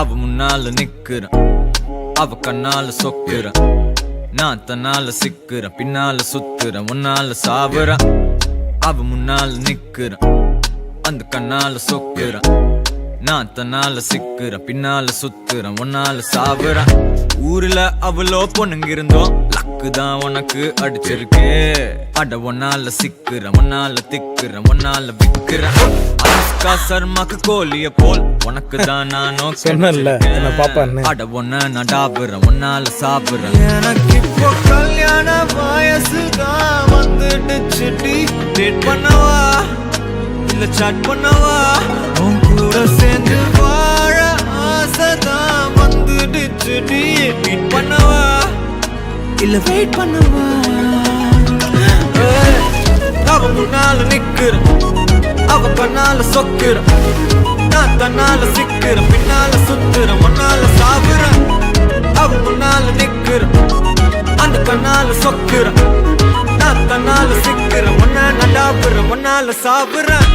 அவ முன்னால நிக்கிறேன், அவ கண்ணால சொக்குறேன். நான் தன்னால சிக்கிறேன், பின்னால சுத்துறேன், முன்னால சாவுறேன். அவ முன்னால நிக்கிறேன், அந்த கண்ணால சொக்குறேன். நான் தன்னால சிக்கிறேன், பின்னால சுத்துறேன், முன்னால சாவுறேன். ஊருல அவ்வளோ பொண்ணுங்க இருந்தோம், லக்கு தான் உனக்கு அடிச்சிருக்கு. அட ஒன்னால சிக்கிறேன், ஒன்னால திக்கிறேன், ஒன்னால விக்கிறேன். அனுஷ்கா சர்மாக்கு கோலிய போல் உனக்கு தான் நானும் சொன்னல பாப்பான்னு. அட ஒன்ன நான் டாபுறேன், ஒன்னால சாப்பிடுறேன். எனக்கு இப்போ கல்யாண வயசு தான் வந்துடுச்சு. டேட் பண்ணவா இல்ல சாட் பண்ணவா? உன் கூட சேர்ந்து வாழ ஆசைதான் வந்துடுச்சு. மீட் பண்ணவா இல்ல வெயிட் பண்ணவா? அவ முன்னால நிக்கிறேன், அவ கண்ணால சொக்குறேன். நான் தன்னால சிக்கிறேன், பின்னால சுத்துறேன், முன்னால சாவுறேன். அவ முன்னால நிக்கிறேன், அந்த கண்ணால சொக்குறேன். நான் தன்னால சிக்கிறேன், முன்னால நடாப்புறேன், முன்னால சாவுறேன்.